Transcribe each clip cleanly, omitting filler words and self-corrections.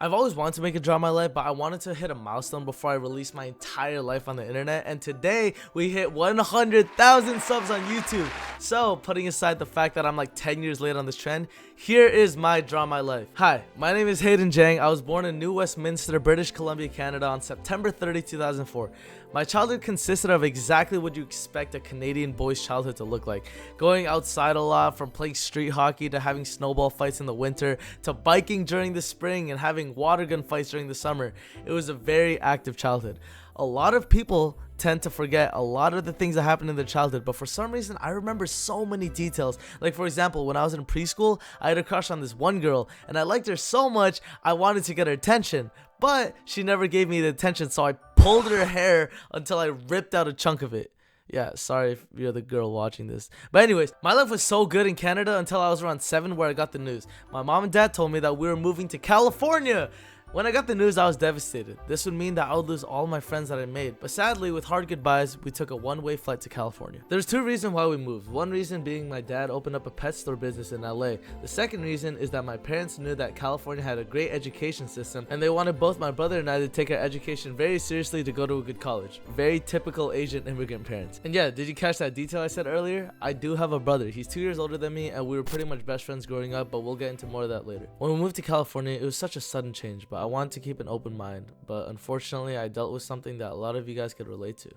I've always wanted to make a draw my life, but I wanted to hit a milestone before I release my entire life on the internet, and today we hit 100,000 subs on YouTube. So, putting aside the fact that I'm like 10 years late on this trend, here is my draw my life. Hi, my name is Hayden Jang. I was born in New Westminster, British Columbia, Canada on September 30, 2004. My childhood consisted of exactly what you expect a Canadian boy's childhood to look like. Going outside a lot, from playing street hockey to having snowball fights in the winter, to biking during the spring and having water gun fights during the summer. It was a very active childhood. A lot of people tend to forget a lot of the things that happened in their childhood, but for some reason I remember so many details. Like, for example, when I was in preschool, I had a crush on this one girl and I liked her so much I wanted to get her attention, but she never gave me the attention, so I pulled her hair until I ripped out a chunk of it. Yeah, sorry if you're the girl watching this. But anyways, my life was so good in Canada until I was around 7, where I got the news. My mom and dad told me that we were moving to California. When I got the news, I was devastated. This would mean that I would lose all my friends that I made. But sadly, with hard goodbyes, we took a one-way flight to California. There's 2 reasons why we moved. One reason being my dad opened up a pet store business in LA. The second reason is that my parents knew that California had a great education system, and they wanted both my brother and I to take our education very seriously to go to a good college. Very typical Asian immigrant parents. And yeah, did you catch that detail I said earlier? I do have a brother. He's 2 years older than me, and we were pretty much best friends growing up, but we'll get into more of that later. When we moved to California, it was such a sudden change, but I wanted to keep an open mind. But unfortunately, I dealt with something that a lot of you guys could relate to.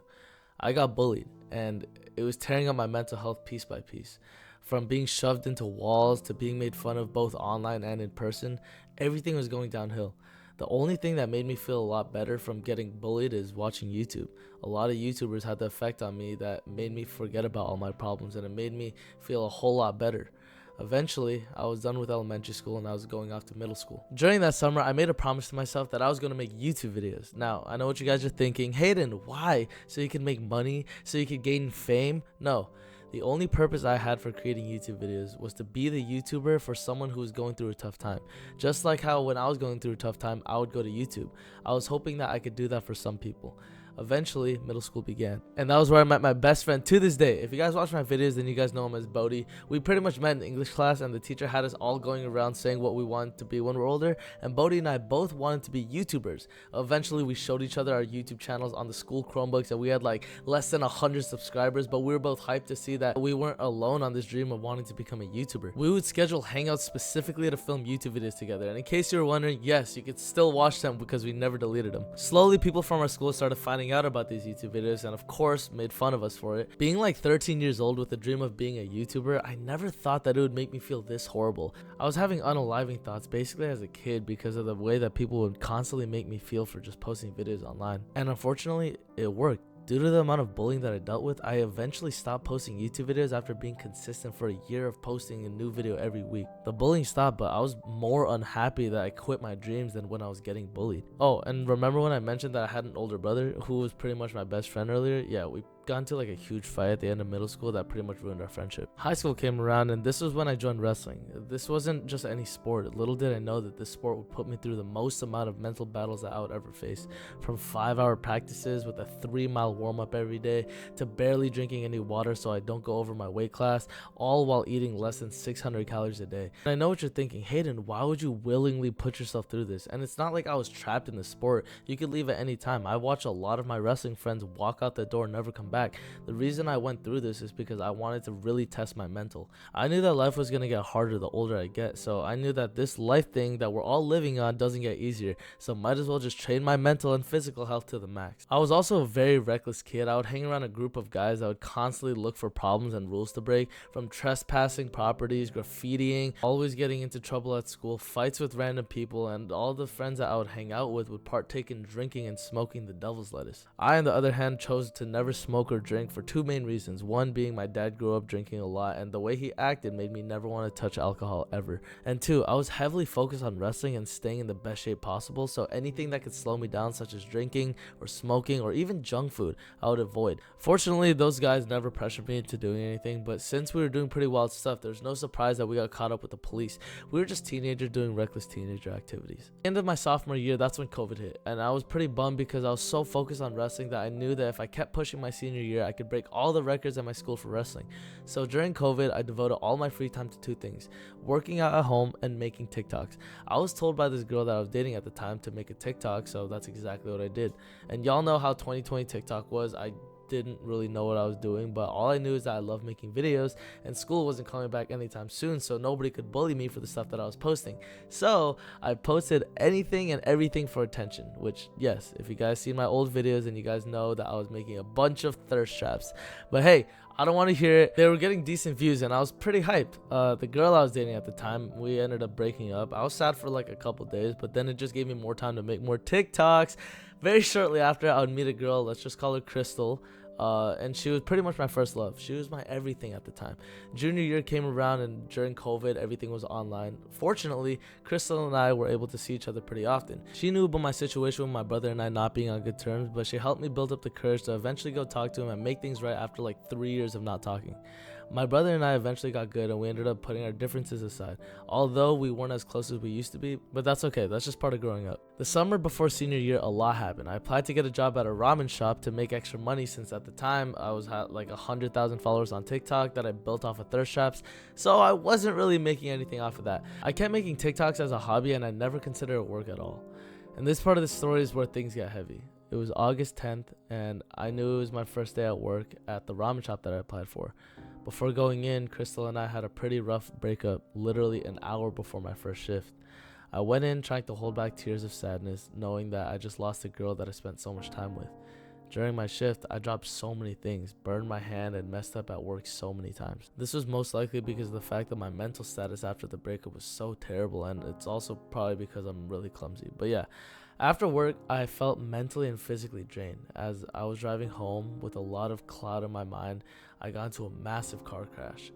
I got bullied, and it was tearing up my mental health piece by piece. From being shoved into walls to being made fun of both online and in person, everything was going downhill. The only thing that made me feel a lot better from getting bullied is watching YouTube. A lot of YouTubers had the effect on me that made me forget about all my problems, and it made me feel a whole lot better. Eventually, I was done with elementary school and I was going off to middle school. During that summer, I made a promise to myself that I was going to make YouTube videos. Now, I know what you guys are thinking. Hayden, why? So you can make money? So you can gain fame? No. The only purpose I had for creating YouTube videos was to be the YouTuber for someone who was going through a tough time. Just like how when I was going through a tough time, I would go to YouTube. I was hoping that I could do that for some people. Eventually, middle school began, and that was where I met my best friend to this day. If you guys watch my videos, then you guys know him as Bodhi. We pretty much met in English class, and the teacher had us all going around saying what we wanted to be when we're older, and Bodhi and I both wanted to be YouTubers. Eventually, we showed each other our YouTube channels on the school Chromebooks, and we had like less than 100 subscribers, but we were both hyped to see that we weren't alone on this dream of wanting to become a YouTuber. We would schedule hangouts specifically to film YouTube videos together, and in case you were wondering, yes, you could still watch them because we never deleted them. Slowly, people from our school started finding out about these YouTube videos and of course made fun of us for it. Being like 13 years old with the dream of being a YouTuber, I never thought that it would make me feel this horrible. I was having unaliving thoughts basically as a kid because of the way that people would constantly make me feel for just posting videos online. And unfortunately, it worked. Due to the amount of bullying that I dealt with, I eventually stopped posting YouTube videos after being consistent for a year of posting a new video every week. The bullying stopped, but I was more unhappy that I quit my dreams than when I was getting bullied. Oh, and remember when I mentioned that I had an older brother who was pretty much my best friend earlier? Yeah, we got into like a huge fight at the end of middle school that pretty much ruined our friendship. High school came around, and this was when I joined wrestling. This wasn't just any sport. Little did I know that this sport would put me through the most amount of mental battles that I would ever face. From 5-hour practices with a 3-mile warm-up every day to barely drinking any water so I don't go over my weight class, all while eating less than 600 calories a day. And I know what you're thinking, Hayden, why would you willingly put yourself through this? And it's not like I was trapped in the sport. You could leave at any time. I watched a lot of my wrestling friends walk out the door and never come back. The reason I went through this is because I wanted to really test my mental. I knew that life was going to get harder the older I get, so I knew that this life thing that we're all living on doesn't get easier, so might as well just train my mental and physical health to the max. I was also a very reckless kid. I would hang around a group of guys that would constantly look for problems and rules to break, from trespassing properties, graffitiing, always getting into trouble at school, fights with random people, and all the friends that I would hang out with would partake in drinking and smoking the devil's lettuce. I, on the other hand, chose to never smoke or drink for 2 main reasons. One being my dad grew up drinking a lot, and the way he acted made me never want to touch alcohol ever. And 2, I was heavily focused on wrestling and staying in the best shape possible, so anything that could slow me down, such as drinking or smoking or even junk food, I would avoid. Fortunately, those guys never pressured me into doing anything, but since we were doing pretty wild stuff, there's no surprise that we got caught up with the police. We were just teenagers doing reckless teenager activities. End of my sophomore year, that's when COVID hit, and I was pretty bummed because I was so focused on wrestling that I knew that if I kept pushing my senior senior year, I could break all the records at my school for wrestling. So during COVID, I devoted all my free time to two things: working out at home and making TikToks. I was told by this girl that I was dating at the time to make a TikTok, so that's exactly what I did. And y'all know how 2020 TikTok was. I didn't really know what I was doing, but all I knew is that I love making videos, and school wasn't coming back anytime soon, so nobody could bully me for the stuff that I was posting. So I posted anything and everything for attention, which, yes, if you guys see my old videos, and you guys know that I was making a bunch of thirst traps. But hey, I don't want to hear it. They were getting decent views and I was pretty hyped. The girl I was dating at the time, we ended up breaking up. I was sad for like a couple days, but then it just gave me more time to make more TikToks. Very shortly after, I would meet a girl, let's just call her Crystal. And she was pretty much my first love. She was my everything at the time. Junior year came around, and during COVID, everything was online. Fortunately, Crystal and I were able to see each other pretty often. She knew about my situation with my brother and I not being on good terms, but she helped me build up the courage to eventually go talk to him and make things right after like 3 years of not talking. My brother and I eventually got good, and we ended up putting our differences aside, although we weren't as close as we used to be, but that's okay. That's just part of growing up. The summer before senior year, a lot happened. I applied to get a job at a ramen shop to make extra money, since at the time I had like 100,000 followers on TikTok that I built off of thirst traps, so I wasn't really making anything off of that. I kept making TikToks as a hobby, and I never considered it work at all. And this part of the story is where things get heavy. It was August 10th, and I knew it was my first day at work at the ramen shop that I applied for. Before going in, Crystal and I had a pretty rough breakup, literally an hour before my first shift. I went in trying to hold back tears of sadness, knowing that I just lost a girl that I spent so much time with. During my shift, I dropped so many things, burned my hand, and messed up at work so many times. This was most likely because of the fact that my mental status after the breakup was so terrible, and it's also probably because I'm really clumsy. But yeah, after work, I felt mentally and physically drained. As I was driving home with a lot of cloud in my mind, I got into a massive car crash.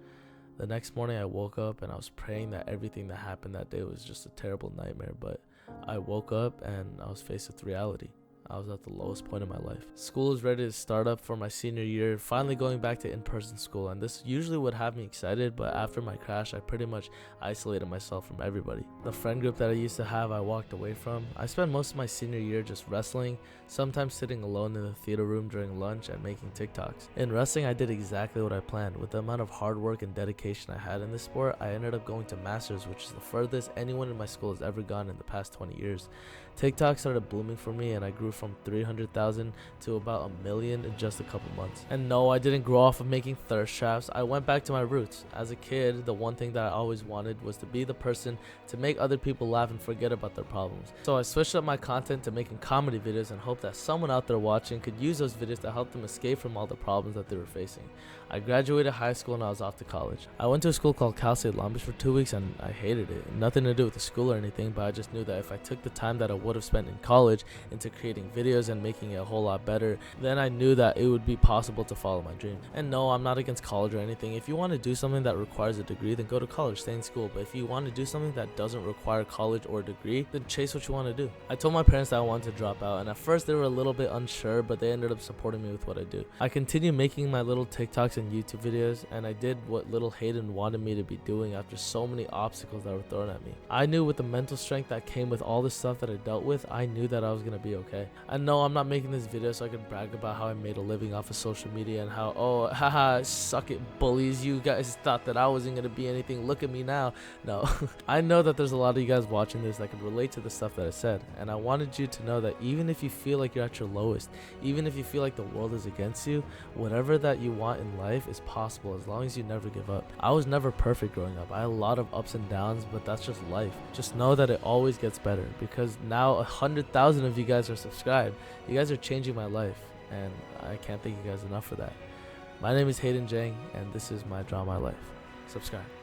The next morning, I woke up and I was praying that everything that happened that day was just a terrible nightmare, but I woke up and I was faced with reality. I was at the lowest point in my life. School is ready to start up for my senior year, finally going back to in-person school, and this usually would have me excited, but after my crash, I pretty much isolated myself from everybody. The friend group that I used to have, I walked away from. I spent most of my senior year just wrestling, sometimes sitting alone in the theater room during lunch and making TikToks. In wrestling, I did exactly what I planned. With the amount of hard work and dedication I had in this sport, I ended up going to Masters, which is the furthest anyone in my school has ever gone in the past 20 years. TikTok started blooming for me, and I grew from 300,000 to about 1 million in just a couple months. And no, I didn't grow off of making thirst traps. I went back to my roots. As a kid, the one thing that I always wanted was to be the person to make other people laugh and forget about their problems. So I switched up my content to making comedy videos and hoped that someone out there watching could use those videos to help them escape from all the problems that they were facing. I graduated high school and I was off to college. I went to a school called Cal State Long Beach for 2 weeks, and I hated it. Nothing to do with the school or anything, but I just knew that if I took the time that I would have spent in college into creating videos and making it a whole lot better, then I knew that it would be possible to follow my dream. And no, I'm not against college or anything. If you want to do something that requires a degree, then go to college, stay in school. But if you want to do something that doesn't require college or a degree, then chase what you want to do. I told my parents that I wanted to drop out, and at first they were a little bit unsure, but they ended up supporting me with what I do. I continued making my little TikToks and YouTube videos, and I did what little Hayden wanted me to be doing after so many obstacles that were thrown at me. I knew with the mental strength that came with all the stuff that I dealt with, I knew that I was going to be okay. And no, I'm not making this video so I could brag about how I made a living off of social media and how, oh, haha, suck it bullies, you guys thought that I wasn't going to be anything, look at me now. No, I know that there's a lot of you guys watching this that could relate to the stuff that I said, and I wanted you to know that even if you feel like you're at your lowest, even if you feel like the world is against you, whatever that you want in life is possible as long as you never give up. I was never perfect growing up. I had a lot of ups and downs, but that's just life. Just know that it always gets better, because now 100,000 of you guys are subscribed. You guys are changing my life, and I can't thank you guys enough for that. My name is Hayden Jang, and this is my Draw My Life. Subscribe.